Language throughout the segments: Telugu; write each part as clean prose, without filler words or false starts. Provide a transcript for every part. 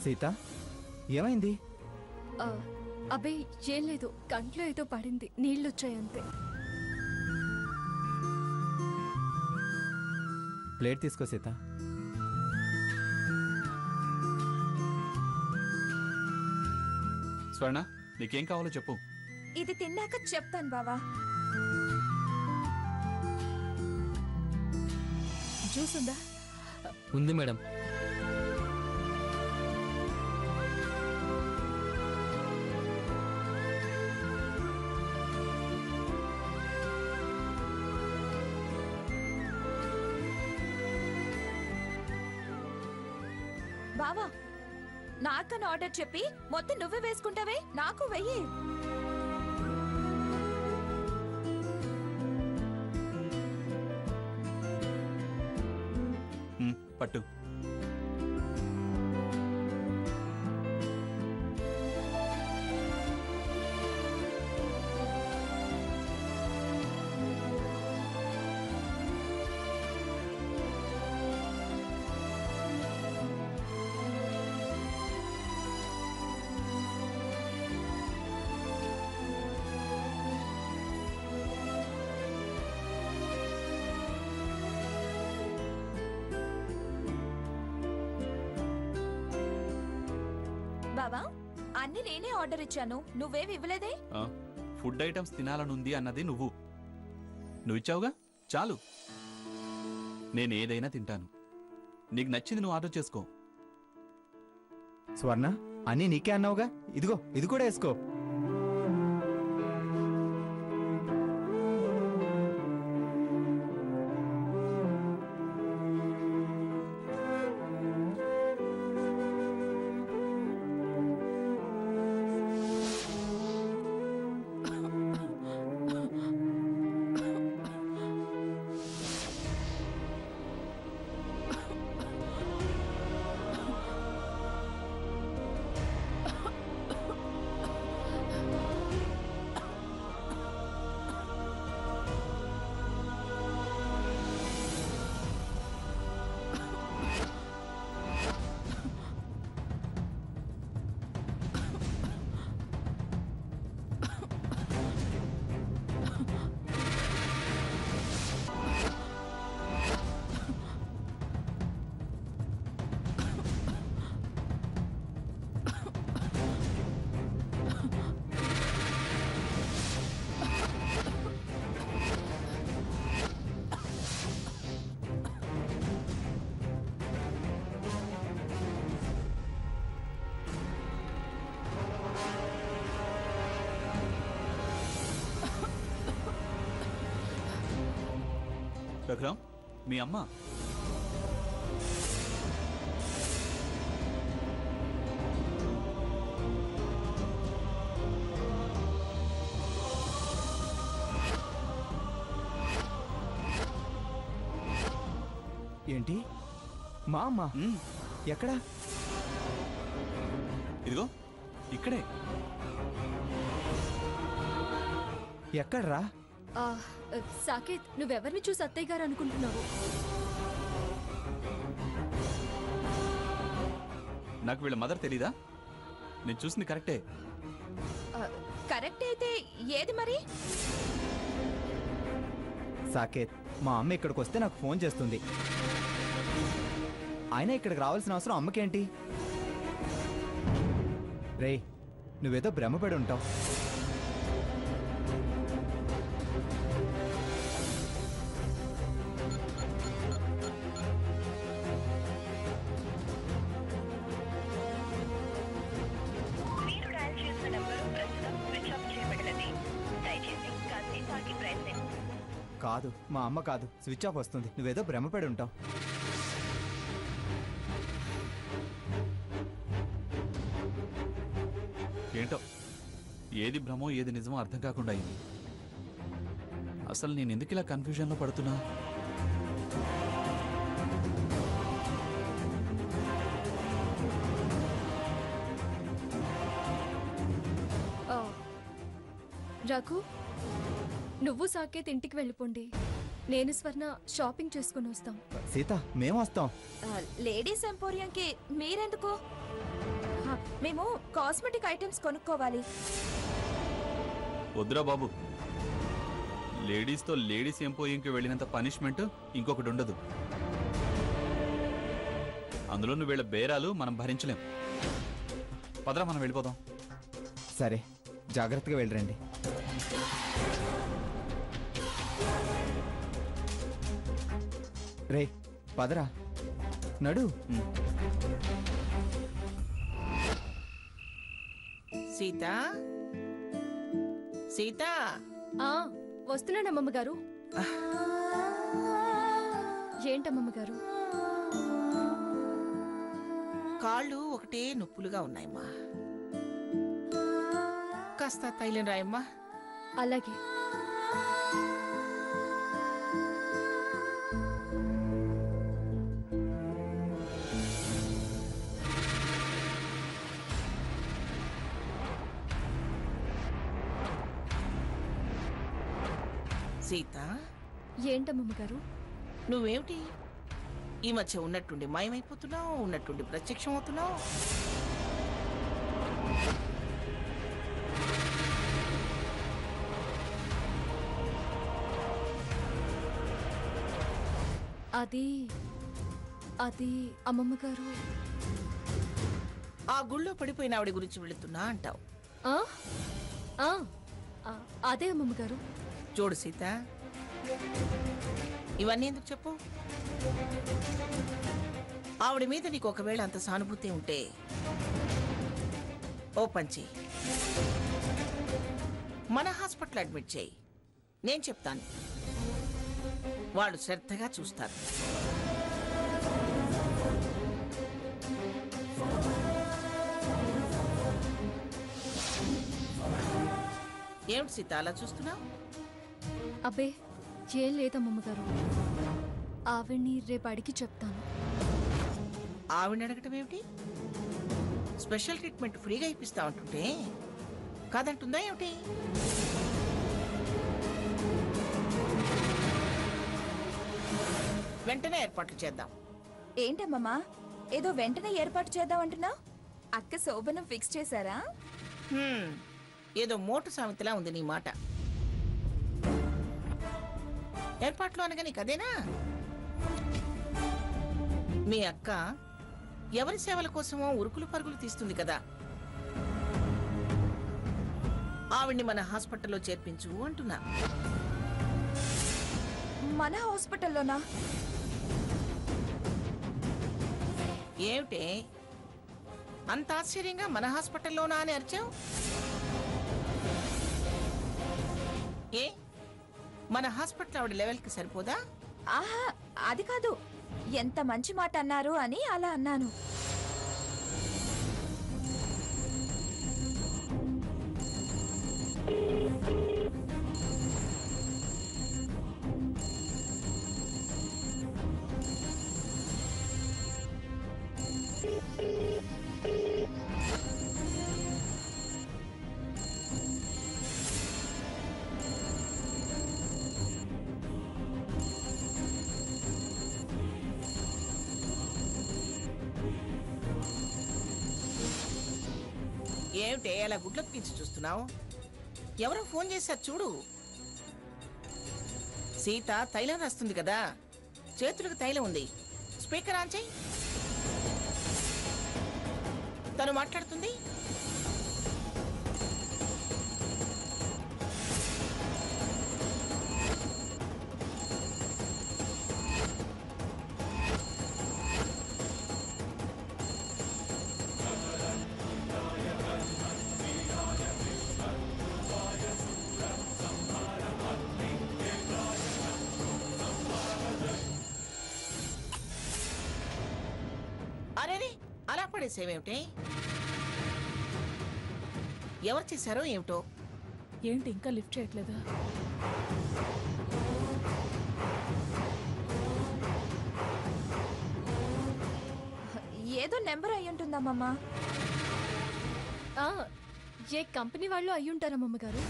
సీత ఏమైంది? అబ్బే ఏం లేదు, కంట్లో ఏదో పడింది, నీళ్ళొచ్చాయి అంతే. ప్లేట్ తీసుకో సీత. స్వర్ణ, నీకేం కావాలో చెప్పు. ఇది తిన్నాక చెప్తాను బావా. జ్యూస్ ఉందా? ఉంది మేడం. బావా, నాకని ఆర్డర్ చెప్పి మొత్తం నువ్వే వేసుకుంటావే, నాకు వెయ్యి. పట్టు. బావా, అన్ని నేనే ఆర్డర్ ఇచ్చాను, నువ్వేమి ఇవ్వలేదే. ఫుడ్ ఐటమ్స్ తినాలనుంది అన్నది నువ్వు ఇచ్చావుగా, చాలు. నేనేదైనా తింటాను, నీకు నచ్చింది నువ్వు ఆర్డర్ చేసుకో. స్వర్ణ, అన్నీ నీకే అన్నావుగా, ఇదిగో ఇది కూడా వేసుకో. రఘురామ్, మీ అమ్మ. ఏంటి? మా అమ్మ ఎక్కడా? ఇదిగో ఇక్కడే. ఎక్కడ్రా? సాకేత్, నువ్వెవరిని చూసి అత్తయ్య గారు అనుకుంటున్నావు? నాకు వీళ్ళ మదర్ తెలీదా? నేను చూసింది కరెక్టే. కరెక్ట్ అయితే ఏది మరి? సాకేత్, మా అమ్మ ఇక్కడికి వస్తే నాకు ఫోన్ చేస్తుంది. అయినా ఇక్కడికి రావాల్సిన అవసరం అమ్మకేంటి? రే, నువ్వేదో భ్రమపడి ఉంటావు. కాదు, మా అమ్మ కాదు, స్విచ్ ఆఫ్ వస్తుంది. నువ్వేదో భ్రమపడి ఉంటావు. ఏంటో, ఏది భ్రమో ఏది నిజమో అర్థం కాకుండా అయింది. అసలు నేను ఎందుకు ఇలా కన్ఫ్యూజన్లో పడుతున్నా? రఘు, నువ్వు సాకేత్ ఇంటికి వెళ్ళిపోండి. నేను స్వర్ణ షాపింగ్ చేసుకుని వస్తాం. సీత, మేము వస్తాం. లేడీస్ ఎంపోరియంకి మీరెందుకు? మేము కాస్మెటిక్ ఐటమ్స్ కొనుక్కోవాలి. వద్దురా బాబు, లేడీస్తో లేడీస్ ఎంపోయింగ్కి వెళ్ళినంత పనిష్మెంట్ ఇంకొకటి ఉండదు. అందులో నువ్వు వీళ్ళ బేరాలు మనం భరించలేం. పదరా, మనం వెళ్ళిపోదాం. సరే, జాగ్రత్తగా వెళ్ళరండి. రే పదరా, నడు. సీత, సీత, ఆ వస్తున్నానమ్మమ్మ గారు. ఏంటమ్మమ్మ గారు? కాళ్ళు ఒకటే నొప్పులుగా ఉన్నాయమ్మా. కాస్త తైలం రాయమ్మా. అలాగే. సీత, ఏంటమ్మమ్మ గారు? నువ్వేమిటి ఈ మధ్య ఉన్నట్టుండి మాయమైపోతున్నావు, ఉన్నట్టుండి ప్రత్యక్షం అవుతున్నావు? అది అది అమ్మమ్మ గారు. ఆ గుళ్ళో పడిపోయిన ఆవిడ గురించి వెళుతున్నా అంటావు. ఆ? ఆ, ఆ, అదే అమ్మమ్మ గారు. చూడు సీత, ఇవన్నీ ఎందుకు చెప్పు? ఆవిడ మీద నీకు ఒకవేళ అంత సానుభూతి ఉంటే ఓ పంచి మన హాస్పిటల్ అడ్మిట్ చేయి. నేను చెప్తాను, వాళ్ళు శ్రద్ధగా చూస్తారు. ఏమిటి సీత అలా చూస్తున్నావు? అబ్బే ఏం లేదమ్మమ్మ గారు. ఆవిడ్ని రేపు అడిగి చెప్తాను. ఆవిడ అడగటం ఏమిటి? స్పెషల్ ట్రీట్మెంట్ ఫ్రీగా ఇప్పిస్తా ఉంటుంటే కాదంటుందా ఏమిటి? వెంటనే ఏర్పాట్లు చేద్దాం. ఏంటమ్మమ్మా, ఏదో వెంటనే ఏర్పాటు చేద్దామంటున్నా? అక్క శోభనం ఫిక్స్ చేశారా? ఏదో మోటు సామెతలా ఉంది నీ మాట. ఏర్పాట్లు అనగా నీకు అదేనా? మీ అక్క ఎవరి సేవల కోసమో ఉరుకులు పరుగులు తీస్తుంది కదా, ఆవిడ్ని మన హాస్పిటల్లో చేర్పించు అంటున్నా. మన హాస్పిటల్లోనా? ఏమిటే అంత ఆశ్చర్యంగా మన హాస్పిటల్లోనా అని అరిచావు? ఏ మన హాస్పిటల్ ఆవిడ లెవెల్కి సరిపోదా? ఆహా, అది కాదు. ఎంత మంచి మాట అన్నారు అని అలా అన్నాను. ఏమిటే అలా గుడ్లకు తీసి చూస్తున్నావు? ఎవరో ఫోన్ చేశారు చూడు. సీత తైలం రాస్తుంది కదా, చేతులకు తైలం ఉంది. స్పీకర్ ఆన్ చేయి. తను మాట్లాడుతుంది. అరేరే, అలా పడేసేమేమిటి? ఎవరు చేశారో ఏమిటో. ఏంటి ఇంకా లిఫ్ట్ చేయట్లేదా? ఏదో నెంబర్ అయి ఉంటుందమ్మమ్మా. ఆ, ఏ కంపెనీ వాళ్ళు అయ్యుంటారమ్మమ్మ గారు.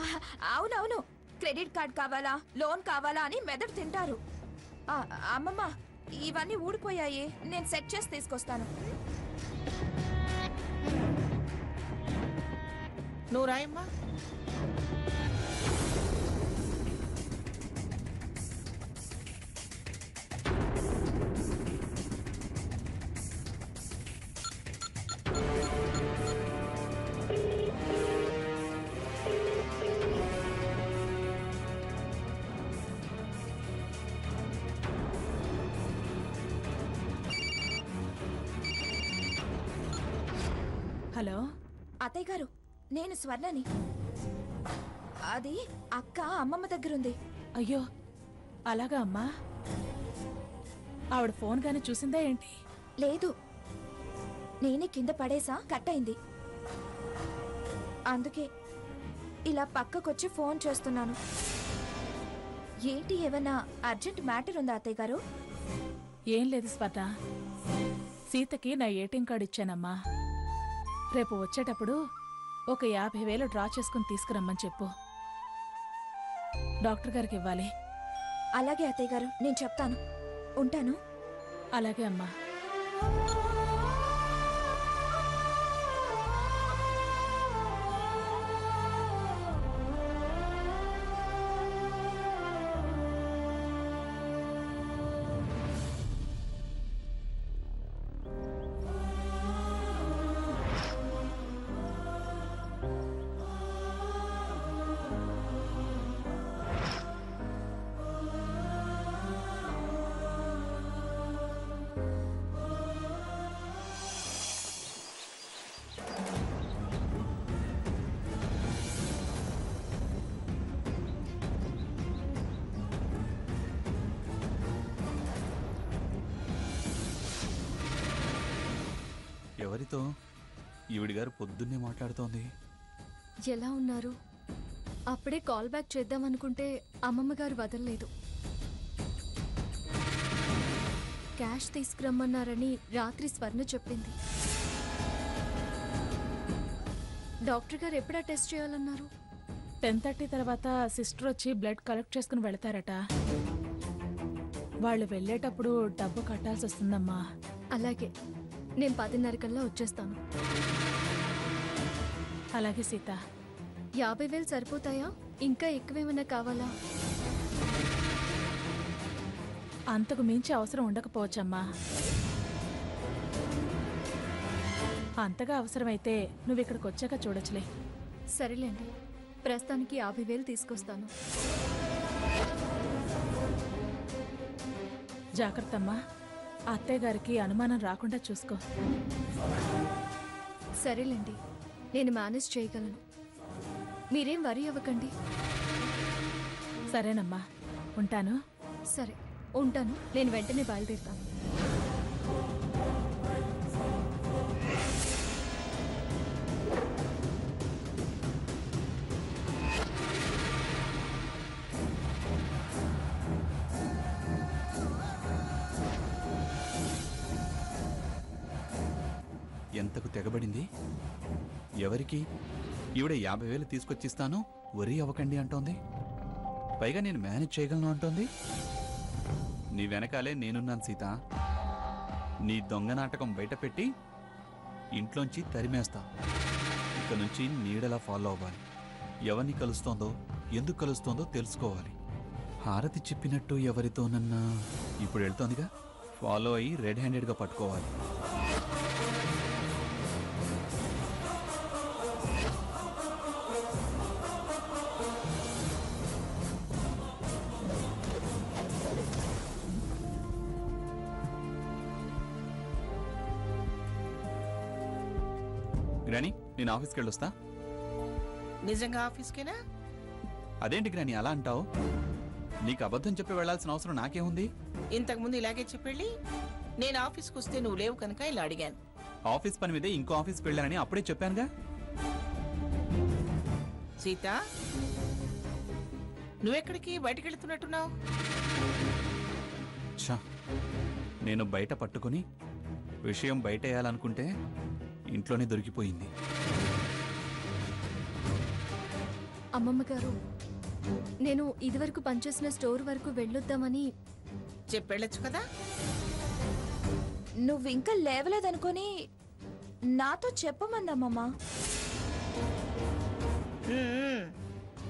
ఆహా, అవునవును. క్రెడిట్ కార్డ్ కావాలా, లోన్ కావాలా అని మెదడు తింటారు. అమ్మమ్మ, ఇవన్నీ ఊడిపోయాయి. నేను సెట్ చేసి తీసుకొస్తాను. నువ్వు రాయమ్మా. హలో అత్తయ్య గారు, నేను స్వర్ణని. అది అక్క అమ్మమ్మ దగ్గరుంది. అయ్యో అలాగా అమ్మా? ఆవిడ ఫోన్ గాని చూసిందా ఏంటి? లేదు, నేనే కింద పడేసా, కట్ అయింది. అందుకే ఇలా పక్కకొచ్చి ఫోన్ చేస్తున్నాను. ఏంటి, ఏమన్నా అర్జెంట్ మ్యాటర్ ఉందా అత్తయ్య గారు? ఏం లేదు స్వర్ణ, సీతకి నా ఏటీఎం కార్డు ఇచ్చానమ్మా. రేపు వచ్చేటప్పుడు ఒక 50,000 డ్రా చేసుకుని తీసుకురమ్మని చెప్పు. డాక్టర్ గారికి ఇవ్వాలి. అలాగే అత్తయ్య గారు, నేను చెప్తాను. ఉంటాను. అలాగే అమ్మా. ఎవరితో? ఈవిడి గారు పొద్దున్నే మాట్లాడుతోంది. ఎలా ఉన్నారు? అప్పుడే కాల్ బ్యాక్ చేద్దామనుకుంటే అమ్మమ్మ గారు వదలలేదు. క్యాష్ తీసుకురమ్మన్నారని రాత్రి స్వర్ణ చెప్పింది. డాక్టర్ గారు ఎప్పుడా టెస్ట్ చేయాలన్నారు? 10:30 తర్వాత సిస్టర్ వచ్చి బ్లడ్ కలెక్ట్ చేసుకుని వెళతారట. వాళ్ళు వెళ్ళేటప్పుడు డబ్బు కట్టాల్సి వస్తుందమ్మా. అలాగే, నేను 10:30 కల్లా వచ్చేస్తాను. అలాగే సీత. 50,000 సరిపోతాయా? ఇంకా ఎక్కువేమైనా కావాలా? అంతకు మించి అవసరం ఉండకపోవచ్చమ్మా. అంతగా అవసరమైతే నువ్వు ఇక్కడికి వచ్చాక చూడొచ్చులే. సరేలేండి, ప్రస్తుతానికి 50,000 తీసుకొస్తాను. జాగ్రత్తమ్మా. అత్తయ్య గారికి అనుమానం రాకుండా చూసుకో. సరేలేండి, నేను మేనేజ్ చేయగలను. మీరేం వరీ అవ్వకండి. సరేనమ్మా, ఉంటాను. సరే, ఉంటాను. నేను వెంటనే బయలుదేరుతాను. ఎంతకు తెగబడింది? ఎవరికి? ఈవిడ 50,000 తీసుకొచ్చిస్తాను, వరీ అవ్వకండి అంటోంది. పైగా నేను మేనేజ్ చేయగలను అంటోంది. నీ వెనకాలే నేనున్నాను సీత. నీ దొంగ నాటకం బయట పెట్టి ఇంట్లోంచి తరిమేస్తా. ఇక నుంచి నీడలా ఫాలో అవ్వాలి. ఎవరిని కలుస్తోందో, ఎందుకు కలుస్తోందో తెలుసుకోవాలి. హారతి చెప్పినట్టు ఎవరితోనన్నా ఇప్పుడు వెళ్తోందిగా, ఫాలో అయ్యి రెడ్ హ్యాండెడ్గా పట్టుకోవాలి. గ్రాని, నేను ఆఫీస్కి వెళ్ళొస్తా. నిజంగా ఆఫీస్కేనా? అదేంటి గ్రాని అలా అంటావు? నీకు అబద్ధం చెప్పి వెళ్లాల్సిన అవసరం నాకేముంది? ఇంతకుముందు ఇలాగే చెప్పెళ్ళి నేను ఆఫీస్కి వస్తే నువ్వు లేవు కనుక ఇలా అడిగాను. ఆఫీస్ పని మీదే ఇంకో ఆఫీస్కి వెళ్ళానని అప్పుడే చెప్పానుగా. సీత, నువ్వెక్కడికి బయటికి వెళుతున్నట్టున్నావు? ఛా, నేను బయట పట్టుకుని విషయం బయట వేయాలనుకుంటే ఇంట్లోనే దొరికిపోయింది. అమ్మమ్మ గారు, నేను ఇదివరకు పనిచేసిన స్టోర్ వరకు వెళ్ళొద్దామని. చెప్పెళ్ళొచ్చు కదా. నువ్వు ఇంకా లేవలేదనుకొని నాతో చెప్పమందమ్మమ్మా. మ్మ్.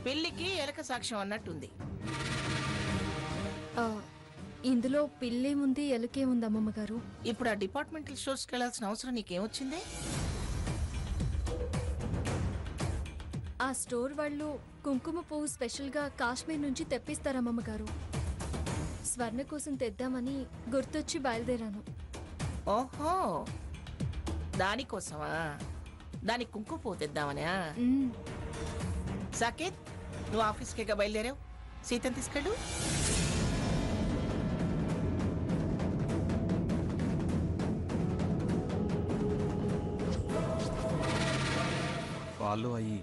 పెళ్లికి ఎలక సాక్ష్యం అన్నట్టుంది. ఆ, ఇందులో పిల్లేముంది ఎలకేముంది అమ్మమ్మ గారు? ఇప్పుడు ఆ డిపార్ట్మెంటల్ స్టోర్స్కి వెళ్ళాల్సిన అవసరం నీకేమొచ్చింది? ఆ స్టోర్ వాళ్ళు కుంకుమ పువ్వు స్పెషల్గా కాశ్మీర్ నుంచి తెప్పిస్తారమ్మమ్మ గారు. స్వర్ణ కోసం తెద్దామని గుర్తొచ్చి బయలుదేరాను. ఓహో, దానికోసమా? దానికి కుంకుమ పువ్వు తెద్దామనా? మ్మ్. సాకేత్, నువ్వు ఆఫీస్కి బయలుదేరావు, సీతను తీసుకెళ్ళు. ఫాలో అయ్యి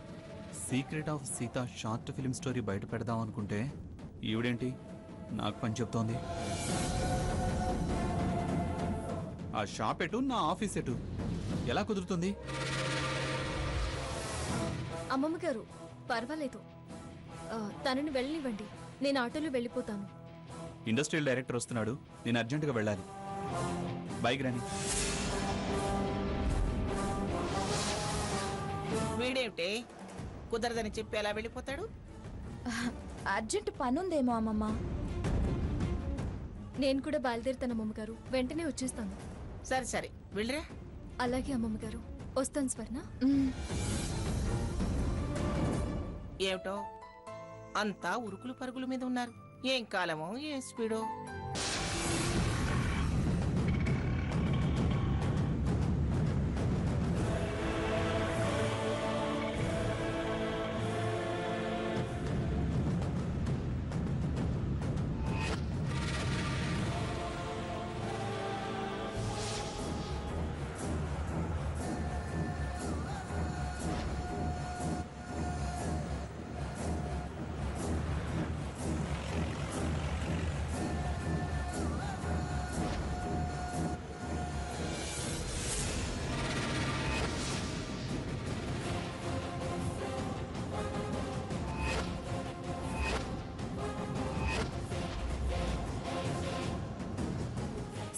secret of Sita short film story బయట పెడదాం అనుకుంటే ఈవిడేంటి నాకు పని చెప్తోంది. ఆ షాప్ ఎటు, నా ఆఫీస్ ఎటు, ఎలా కుదురుతుంది? అమ్మమ్మ గారు పర్వాలేదు, తనని వెళ్ళనివ్వండి, నేను ఆటోలో వెళ్ళిపోతాను. ఇండస్ట్రియల్ డైరెక్టర్ వస్తున్నాడు, నేను అర్జెంటుగా వెళ్ళాలి. బైక్ రాని. వీడేమిటే కుదరదని చెప్పి ఎలా వెళ్ళిపోతాడు? అర్జెంట్ పనుందేమో అమ్మమ్మ. నేను కూడా బయలుదేరుతాను అమ్మమ్మ గారు, వెంటనే వచ్చేస్తాను. సరే సరే వెళ్ళరా. అలాగే అమ్మమ్మ గారు, వస్తాను స్వర్ణ. ఏమిటో అంతా ఉరుకులు పరుగుల మీద ఉన్నారు. ఏం కాలమో ఏం స్పీడో.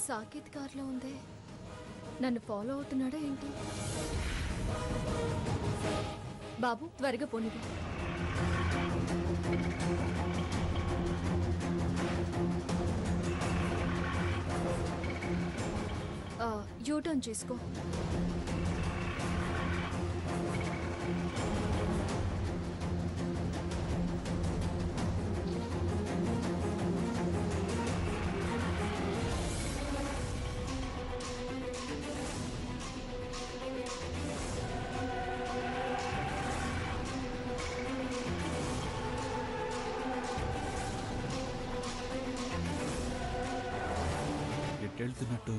సాకేత్ కార్లో ఉందే, నన్ను ఫాలో అవుతున్నాడా ఏంటి? బాబు త్వరగా పోనిది. యూటర్న్ చేసుకో. ఎట్టెళ్తున్నట్టు,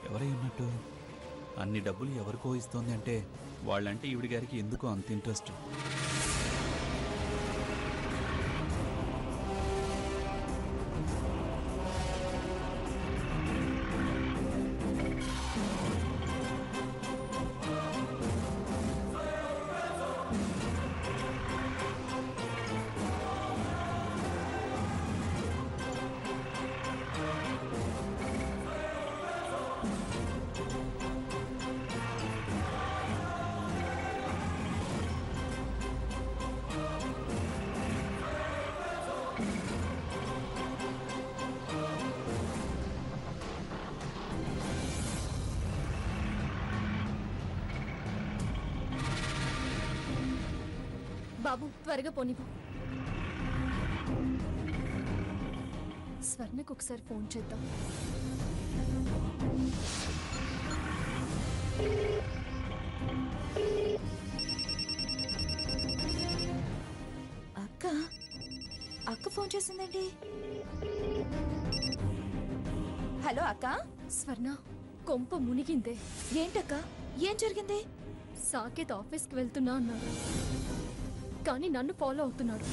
ఎవరై ఉన్నట్టు, అన్ని డబ్బులు ఎవరికో ఇస్తోంది అంటే వాళ్ళంటే ఈవిడి గారికి ఎందుకో అంత ఇంట్రెస్ట్. బాబు త్వరగా పోనివ్వు. స్వర్ణకు ఒకసారి ఫోన్ చేద్దాం. అక్క ఫోన్ చేసిందండి. హలో అక్క. స్వర్ణ, కొంప మునిగిందే. ఏంటక్క, ఏం జరిగింది? సాకేత్ ఆఫీస్కి వెళ్తున్నా అన్నాడు, కానీ నన్ను ఫాలో అవుతున్నాడు.